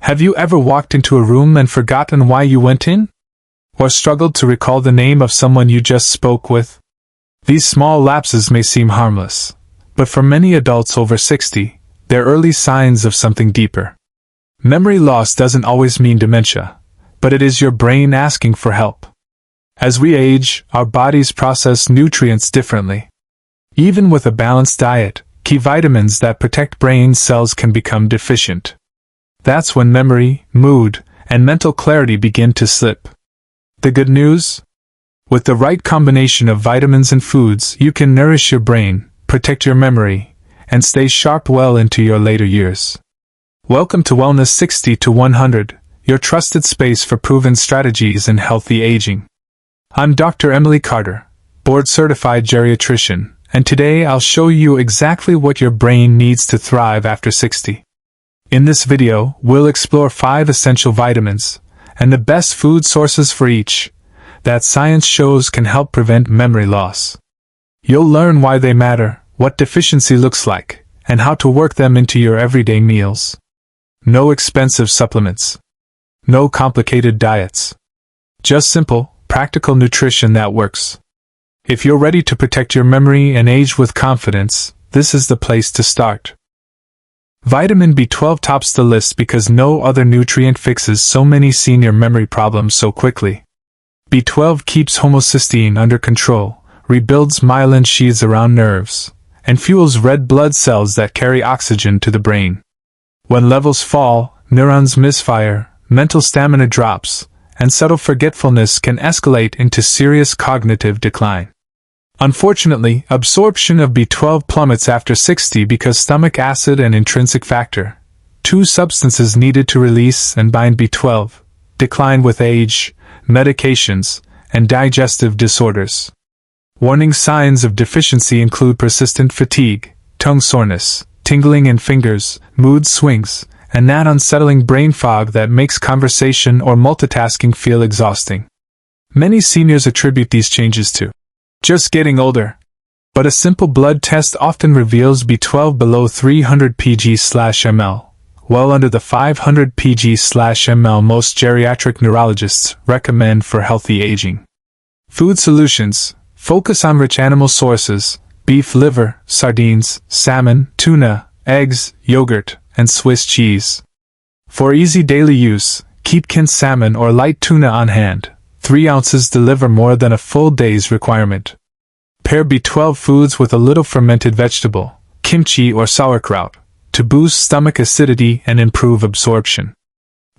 Have you ever walked into a room and forgotten why you went in? Or struggled to recall the name of someone you just spoke with? These small lapses may seem harmless, but for many adults over 60, they're early signs of something deeper. Memory loss doesn't always mean dementia, but it is your brain asking for help. As we age, our bodies process nutrients differently. Even with a balanced diet, key vitamins that protect brain cells can become deficient. That's when memory, mood, and mental clarity begin to slip. The good news? With the right combination of vitamins and foods, you can nourish your brain, protect your memory, and stay sharp well into your later years. Welcome to Wellness 60 to 100, your trusted space for proven strategies in healthy aging. I'm Dr. Emily Carter, board-certified geriatrician, and today I'll show you exactly what your brain needs to thrive after 60. In this video, we'll explore 5 essential vitamins, and the best food sources for each, that science shows can help prevent memory loss. You'll learn why they matter, what deficiency looks like, and how to work them into your everyday meals. No expensive supplements. No complicated diets. Just simple, practical nutrition that works. If you're ready to protect your memory and age with confidence, this is the place to start. Vitamin B12 tops the list because no other nutrient fixes so many senior memory problems so quickly. B12 keeps homocysteine under control, rebuilds myelin sheaths around nerves, and fuels red blood cells that carry oxygen to the brain. When levels fall, neurons misfire, mental stamina drops, and subtle forgetfulness can escalate into serious cognitive decline. Unfortunately, absorption of B12 plummets after 60 because stomach acid and intrinsic factor, 2 substances needed to release and bind B12, decline with age, medications, and digestive disorders. Warning signs of deficiency include persistent fatigue, tongue soreness, tingling in fingers, mood swings, and that unsettling brain fog that makes conversation or multitasking feel exhausting. Many seniors attribute these changes to just getting older. But a simple blood test often reveals B12 below 300 pg/ml, well under the 500 pg/ml most geriatric neurologists recommend for healthy aging. Food solutions. Focus on rich animal sources: beef liver, sardines, salmon, tuna, eggs, yogurt, and Swiss cheese. For easy daily use, keep canned salmon or light tuna on hand. 3 ounces deliver more than a full day's requirement. Pair B12 foods with a little fermented vegetable, kimchi or sauerkraut, to boost stomach acidity and improve absorption.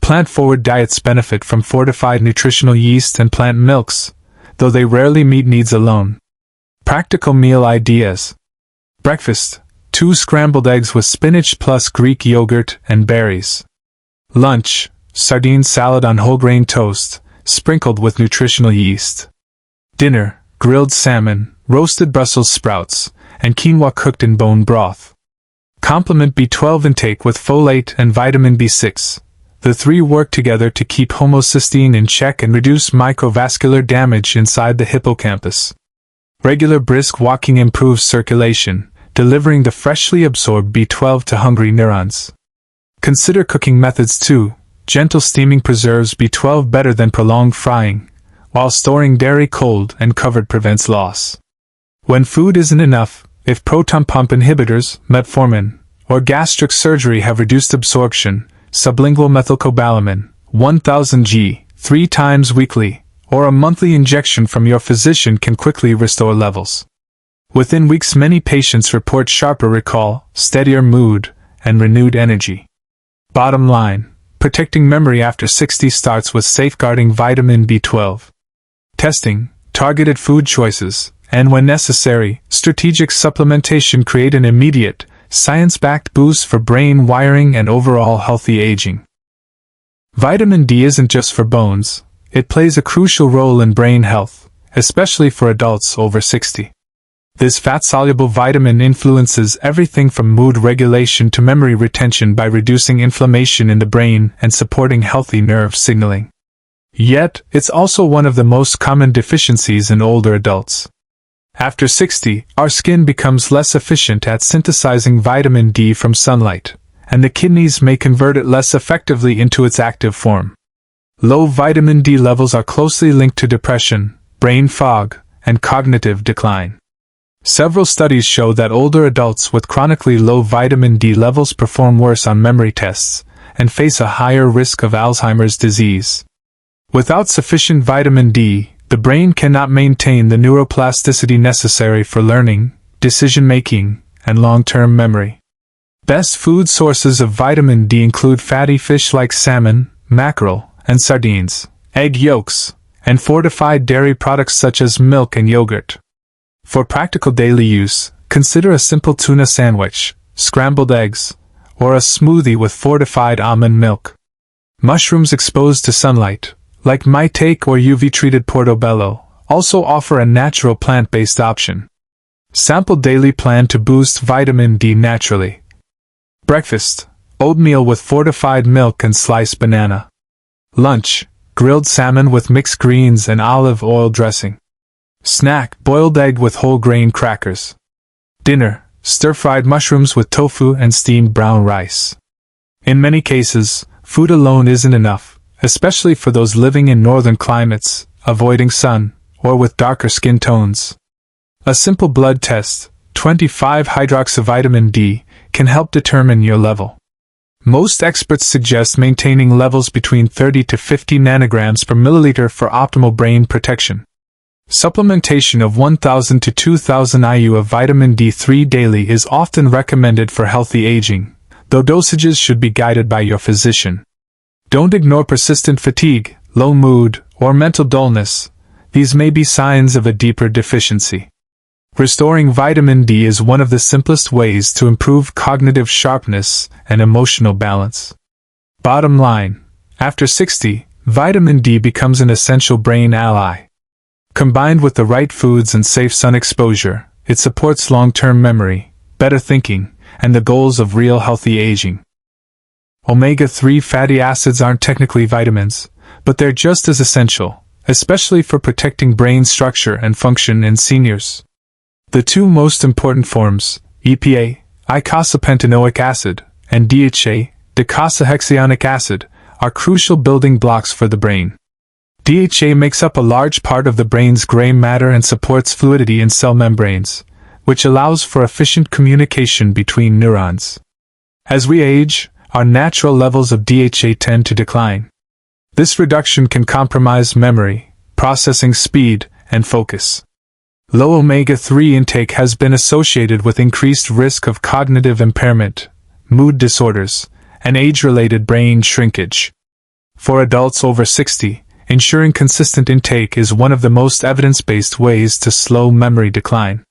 Plant-forward diets benefit from fortified nutritional yeast and plant milks, though they rarely meet needs alone. Practical meal ideas. Breakfast: 2 scrambled eggs with spinach plus Greek yogurt and berries. Lunch: sardine salad on whole grain toast, sprinkled with nutritional yeast. Dinner: grilled salmon, roasted Brussels sprouts, and quinoa cooked in bone broth. Complement B12 intake with folate and vitamin B6. The 3 work together to keep homocysteine in check and reduce microvascular damage inside the hippocampus. Regular brisk walking improves circulation, delivering the freshly absorbed B12 to hungry neurons. Consider cooking methods too. Gentle steaming preserves B12 better than prolonged frying, while storing dairy cold and covered prevents loss. When food isn't enough, if proton pump inhibitors, metformin, or gastric surgery have reduced absorption, sublingual methylcobalamin, 1000 g, 3 times weekly, or a monthly injection from your physician can quickly restore levels. Within weeks, many patients report sharper recall, steadier mood, and renewed energy. Bottom line: protecting memory after 60 starts with safeguarding vitamin B12. Testing, targeted food choices, and when necessary, strategic supplementation create an immediate, science-backed boost for brain wiring and overall healthy aging. Vitamin D isn't just for bones, it plays a crucial role in brain health, especially for adults over 60. This fat-soluble vitamin influences everything from mood regulation to memory retention by reducing inflammation in the brain and supporting healthy nerve signaling. Yet, it's also one of the most common deficiencies in older adults. After 60, our skin becomes less efficient at synthesizing vitamin D from sunlight, and the kidneys may convert it less effectively into its active form. Low vitamin D levels are closely linked to depression, brain fog, and cognitive decline. Several studies show that older adults with chronically low vitamin D levels perform worse on memory tests and face a higher risk of Alzheimer's disease. Without sufficient vitamin D, the brain cannot maintain the neuroplasticity necessary for learning, decision-making, and long-term memory. Best food sources of vitamin D include fatty fish like salmon, mackerel, and sardines, egg yolks, and fortified dairy products such as milk and yogurt. For practical daily use, consider a simple tuna sandwich, scrambled eggs, or a smoothie with fortified almond milk. Mushrooms exposed to sunlight, like maitake or UV-treated portobello, also offer a natural plant-based option. Sample daily plan to boost vitamin D naturally. Breakfast: oatmeal with fortified milk and sliced banana. Lunch: grilled salmon with mixed greens and olive oil dressing. Snack: boiled egg with whole grain crackers. Dinner: stir-fried mushrooms with tofu and steamed brown rice. In many cases, food alone isn't enough, especially for those living in northern climates, avoiding sun, or with darker skin tones. A simple blood test, 25-hydroxyvitamin D, can help determine your level. Most experts suggest maintaining levels between 30 to 50 nanograms per milliliter for optimal brain protection. Supplementation of 1,000 to 2,000 IU of vitamin D3 daily is often recommended for healthy aging, though dosages should be guided by your physician. Don't ignore persistent fatigue, low mood, or mental dullness. These may be signs of a deeper deficiency. Restoring vitamin D is one of the simplest ways to improve cognitive sharpness and emotional balance. Bottom line: after 60, vitamin D becomes an essential brain ally. Combined with the right foods and safe sun exposure, it supports long-term memory, better thinking, and the goals of real healthy aging. Omega-3 fatty acids aren't technically vitamins, but they're just as essential, especially for protecting brain structure and function in seniors. The two most important forms, EPA, eicosapentaenoic acid, and DHA, docosahexaenoic acid, are crucial building blocks for the brain. DHA makes up a large part of the brain's gray matter and supports fluidity in cell membranes, which allows for efficient communication between neurons. As we age, our natural levels of DHA tend to decline. This reduction can compromise memory, processing speed, and focus. Low omega-3 intake has been associated with increased risk of cognitive impairment, mood disorders, and age-related brain shrinkage. For adults over 60, ensuring consistent intake is one of the most evidence-based ways to slow memory decline.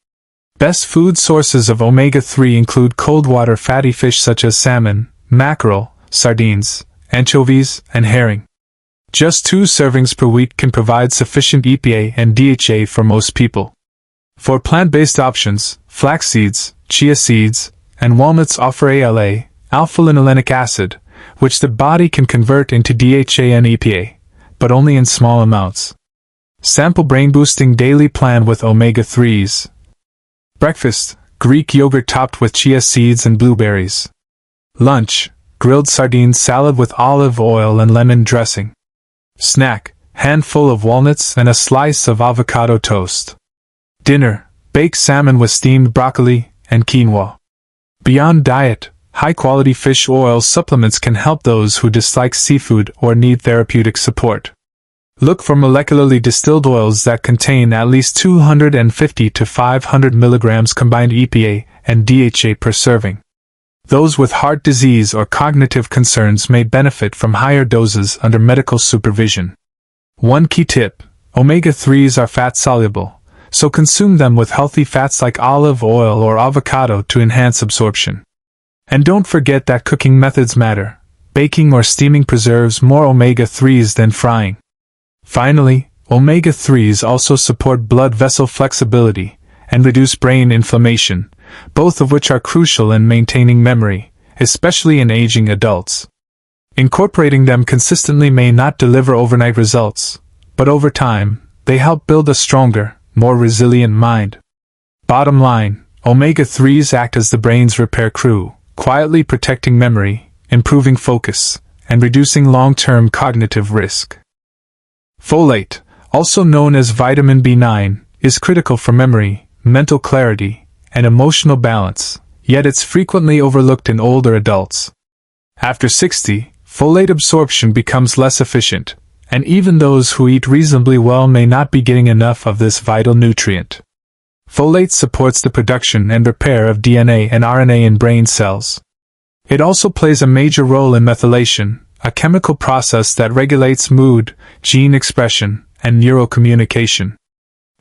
Best food sources of omega-3 include cold water fatty fish such as salmon, mackerel, sardines, anchovies, and herring. Just 2 servings per week can provide sufficient EPA and DHA for most people. For plant-based options, flax seeds, chia seeds, and walnuts offer ALA, alpha-linolenic acid, which the body can convert into DHA and EPA, but only in small amounts. Sample brain-boosting daily plan with omega-3s. Breakfast: Greek yogurt topped with chia seeds and blueberries. Lunch: grilled sardines salad with olive oil and lemon dressing. Snack: handful of walnuts and a slice of avocado toast. Dinner: baked salmon with steamed broccoli and quinoa. Beyond diet, high-quality fish oil supplements can help those who dislike seafood or need therapeutic support. Look for molecularly distilled oils that contain at least 250 to 500 milligrams combined EPA and DHA per serving. Those with heart disease or cognitive concerns may benefit from higher doses under medical supervision. One key tip: omega-3s are fat-soluble, so consume them with healthy fats like olive oil or avocado to enhance absorption. And don't forget that cooking methods matter. Baking or steaming preserves more omega-3s than frying. Finally, omega-3s also support blood vessel flexibility and reduce brain inflammation, both of which are crucial in maintaining memory, especially in aging adults. Incorporating them consistently may not deliver overnight results, but over time, they help build a stronger, more resilient mind. Bottom line, omega-3s act as the brain's repair crew, quietly protecting memory, improving focus, and reducing long-term cognitive risk. Folate, also known as vitamin B9, is critical for memory, mental clarity, and emotional balance, yet it's frequently overlooked in older adults. After 60, folate absorption becomes less efficient, and even those who eat reasonably well may not be getting enough of this vital nutrient. Folate supports the production and repair of DNA and RNA in brain cells. It also plays a major role in methylation, a chemical process that regulates mood, gene expression, and neurocommunication.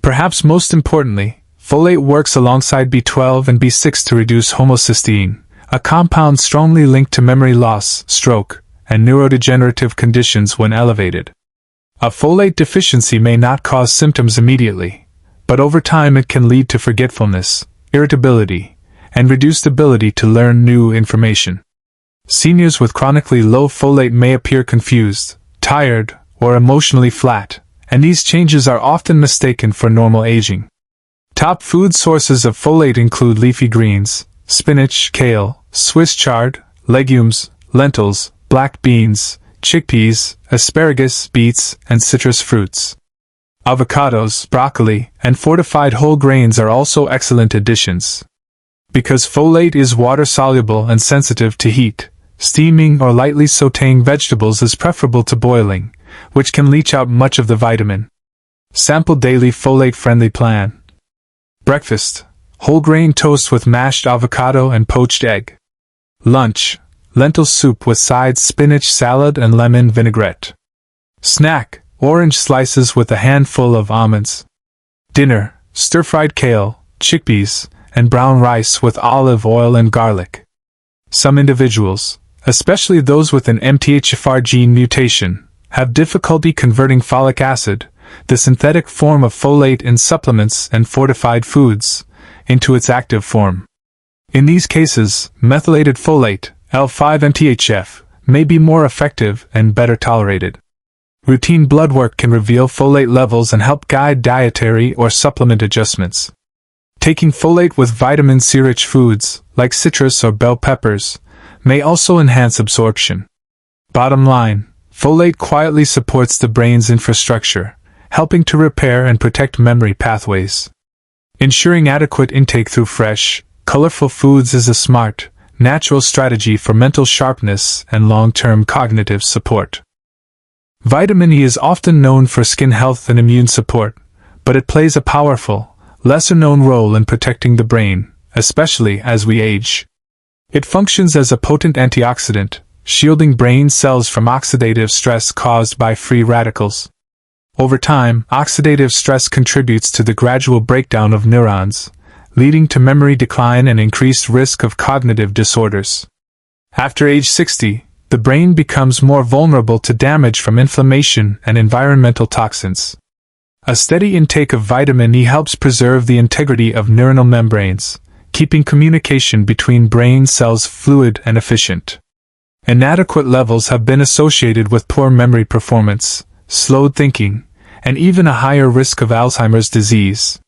Perhaps most importantly, folate works alongside B12 and B6 to reduce homocysteine, a compound strongly linked to memory loss, stroke, and neurodegenerative conditions when elevated. A folate deficiency may not cause symptoms immediately, but over time it can lead to forgetfulness, irritability, and reduced ability to learn new information. Seniors with chronically low folate may appear confused, tired, or emotionally flat, and these changes are often mistaken for normal aging. Top food sources of folate include leafy greens, spinach, kale, Swiss chard, legumes, lentils, black beans, chickpeas, asparagus, beets, and citrus fruits. Avocados, broccoli, and fortified whole grains are also excellent additions. Because folate is water-soluble and sensitive to heat, steaming or lightly sautéing vegetables is preferable to boiling, which can leach out much of the vitamin. Sample daily folate-friendly plan. Breakfast: whole grain toast with mashed avocado and poached egg. Lunch: lentil soup with sides spinach salad and lemon vinaigrette. Snack: orange slices with a handful of almonds. Dinner: stir-fried kale, chickpeas, and brown rice with olive oil and garlic. Some individuals, especially those with an MTHFR gene mutation, have difficulty converting folic acid, the synthetic form of folate in supplements and fortified foods, into its active form. In these cases, methylated folate, L5-MTHF, may be more effective and better tolerated. Routine blood work can reveal folate levels and help guide dietary or supplement adjustments. Taking folate with vitamin C-rich foods, like citrus or bell peppers, may also enhance absorption. Bottom line, folate quietly supports the brain's infrastructure, helping to repair and protect memory pathways. Ensuring adequate intake through fresh, colorful foods is a smart, natural strategy for mental sharpness and long-term cognitive support. Vitamin E is often known for skin health and immune support, but it plays a powerful, lesser-known role in protecting the brain, especially as we age. It functions as a potent antioxidant, shielding brain cells from oxidative stress caused by free radicals. Over time, oxidative stress contributes to the gradual breakdown of neurons, leading to memory decline and increased risk of cognitive disorders. After age 60, the brain becomes more vulnerable to damage from inflammation and environmental toxins. A steady intake of vitamin E helps preserve the integrity of neuronal membranes, keeping communication between brain cells fluid and efficient. Inadequate levels have been associated with poor memory performance, slowed thinking, and even a higher risk of Alzheimer's disease.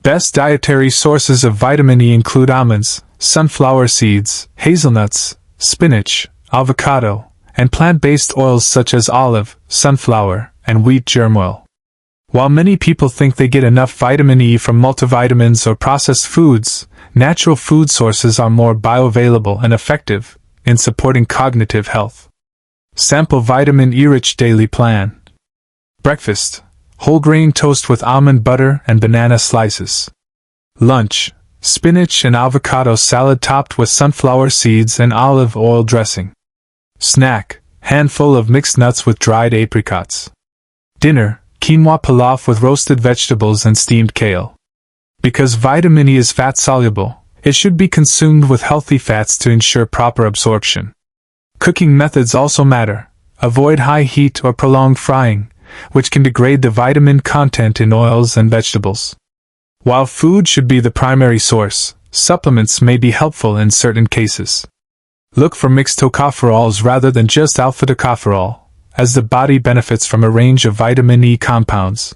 Best dietary sources of vitamin E include almonds, sunflower seeds, hazelnuts, spinach, avocado, and plant-based oils such as olive, sunflower, and wheat germ oil. While many people think they get enough vitamin E from multivitamins or processed foods, natural food sources are more bioavailable and effective in supporting cognitive health. Sample vitamin E-rich daily plan. Breakfast: whole grain toast with almond butter and banana slices. Lunch: spinach and avocado salad topped with sunflower seeds and olive oil dressing. Snack: handful of mixed nuts with dried apricots. Dinner: quinoa pilaf with roasted vegetables and steamed kale. Because vitamin E is fat-soluble, it should be consumed with healthy fats to ensure proper absorption. Cooking methods also matter. Avoid high heat or prolonged frying, which can degrade the vitamin content in oils and vegetables. While food should be the primary source, supplements may be helpful in certain cases. Look for mixed tocopherols rather than just alpha-tocopherol, as the body benefits from a range of vitamin E compounds.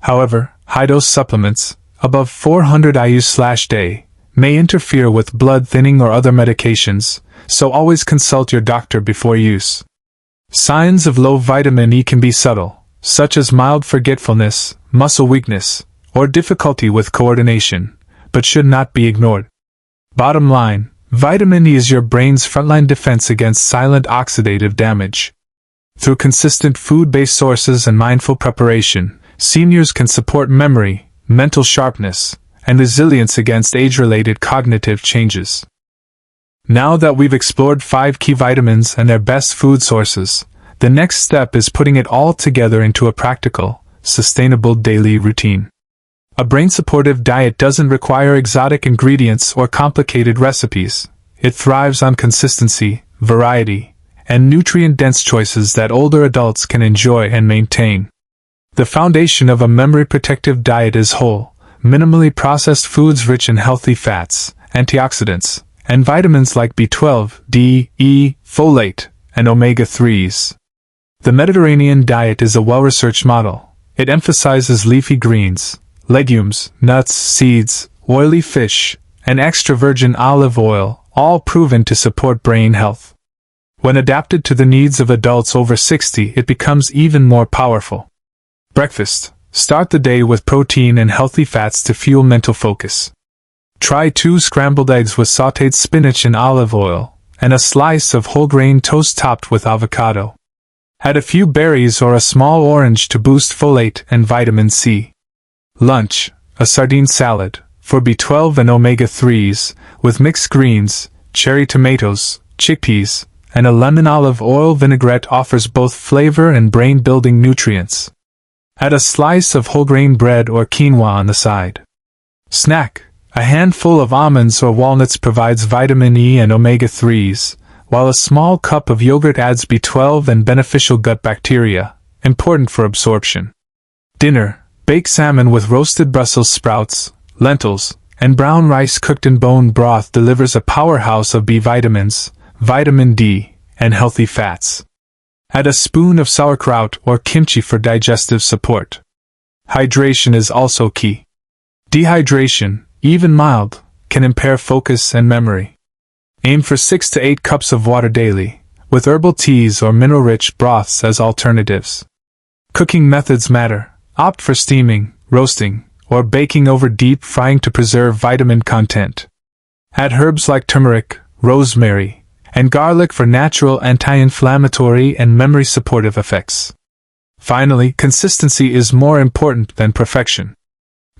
However, high-dose supplements, above 400 IU/day, may interfere with blood thinning or other medications, so always consult your doctor before use. Signs of low vitamin E can be subtle, such as mild forgetfulness, muscle weakness, or difficulty with coordination, but should not be ignored. Bottom line, vitamin E is your brain's frontline defense against silent oxidative damage. Through consistent food-based sources and mindful preparation, seniors can support memory, mental sharpness, and resilience against age-related cognitive changes. Now that we've explored 5 key vitamins and their best food sources, the next step is putting it all together into a practical, sustainable daily routine. A brain-supportive diet doesn't require exotic ingredients or complicated recipes. It thrives on consistency, variety, and nutrient-dense choices that older adults can enjoy and maintain. The foundation of a memory-protective diet is whole, minimally processed foods rich in healthy fats, antioxidants, and vitamins like B12, D, E, folate, and omega-3s. The Mediterranean diet is a well-researched model. It emphasizes leafy greens, legumes, nuts, seeds, oily fish, and extra virgin olive oil, all proven to support brain health. When adapted to the needs of adults over 60, it becomes even more powerful. Breakfast. Start the day with protein and healthy fats to fuel mental focus. Try 2 scrambled eggs with sautéed spinach and olive oil, and a slice of whole grain toast topped with avocado. Add a few berries or a small orange to boost folate and vitamin C. Lunch. A sardine salad, for B12 and omega-3s, with mixed greens, cherry tomatoes, chickpeas, and a lemon olive oil vinaigrette offers both flavor and brain-building nutrients. Add a slice of whole grain bread or quinoa on the side. Snack. A handful of almonds or walnuts provides vitamin E and omega-3s, while a small cup of yogurt adds B12 and beneficial gut bacteria, important for absorption. Dinner. Baked salmon with roasted Brussels sprouts, lentils, and brown rice cooked in bone broth delivers a powerhouse of B vitamins, vitamin D, and healthy fats. Add a spoon of sauerkraut or kimchi for digestive support. Hydration is also key. Dehydration, even mild, can impair focus and memory. Aim for 6 to 8 cups of water daily, with herbal teas or mineral-rich broths as alternatives. Cooking methods matter. Opt for steaming, roasting, or baking over deep frying to preserve vitamin content. Add herbs like turmeric, rosemary, and garlic for natural anti-inflammatory and memory-supportive effects. Finally, consistency is more important than perfection.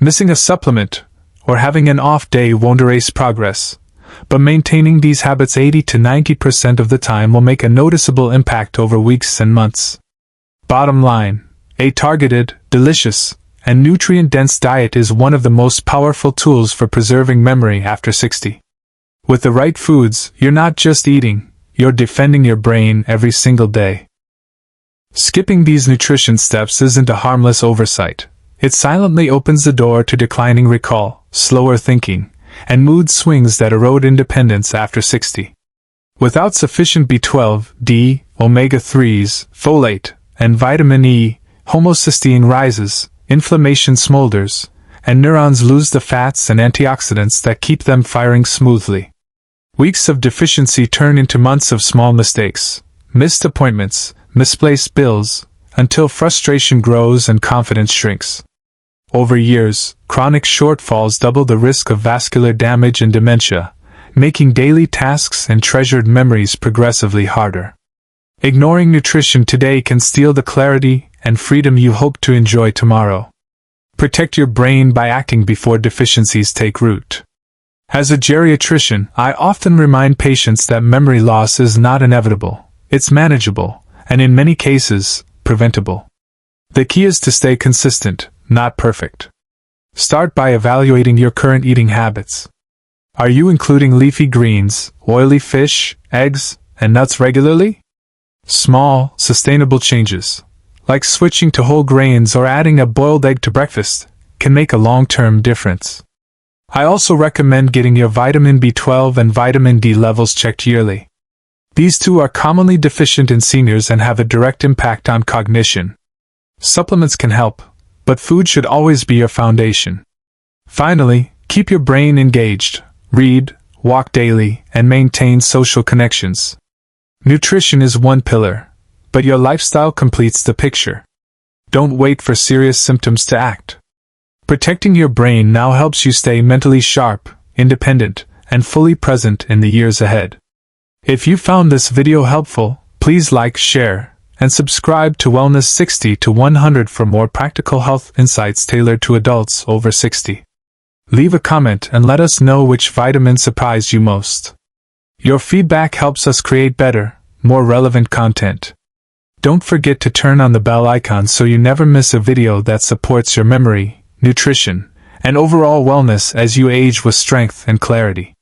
Missing a supplement or having an off day won't erase progress, but maintaining these habits 80 to 90% of the time will make a noticeable impact over weeks and months. Bottom line, a targeted, delicious, and nutrient-dense diet is one of the most powerful tools for preserving memory after 60. With the right foods, you're not just eating, you're defending your brain every single day. Skipping these nutrition steps isn't a harmless oversight. It silently opens the door to declining recall, slower thinking, and mood swings that erode independence after 60. Without sufficient B12, D, omega-3s, folate, and vitamin E, homocysteine rises, inflammation smolders, and neurons lose the fats and antioxidants that keep them firing smoothly. Weeks of deficiency turn into months of small mistakes, missed appointments, misplaced bills, until frustration grows and confidence shrinks. Over years, chronic shortfalls double the risk of vascular damage and dementia, making daily tasks and treasured memories progressively harder. Ignoring nutrition today can steal the clarity and freedom you hope to enjoy tomorrow. Protect your brain by acting before deficiencies take root. As a geriatrician, I often remind patients that memory loss is not inevitable, it's manageable, and in many cases, preventable. The key is to stay consistent, not perfect. Start by evaluating your current eating habits. Are you including leafy greens, oily fish, eggs, and nuts regularly? Small, sustainable changes, like switching to whole grains or adding a boiled egg to breakfast, can make a long-term difference. I also recommend getting your vitamin B12 and vitamin D levels checked yearly. These two are commonly deficient in seniors and have a direct impact on cognition. Supplements can help, but food should always be your foundation. Finally, keep your brain engaged. read, walk daily, and maintain social connections. Nutrition is one pillar, but your lifestyle completes the picture. Don't wait for serious symptoms to act. Protecting your brain now helps you stay mentally sharp, independent, and fully present in the years ahead. If you found this video helpful, please like, share, and subscribe to Wellness 60 to 100 for more practical health insights tailored to adults over 60. Leave a comment and let us know which vitamin surprised you most. Your feedback helps us create better, more relevant content. Don't forget to turn on the bell icon so you never miss a video that supports your memory, nutrition, and overall wellness as you age with strength and clarity.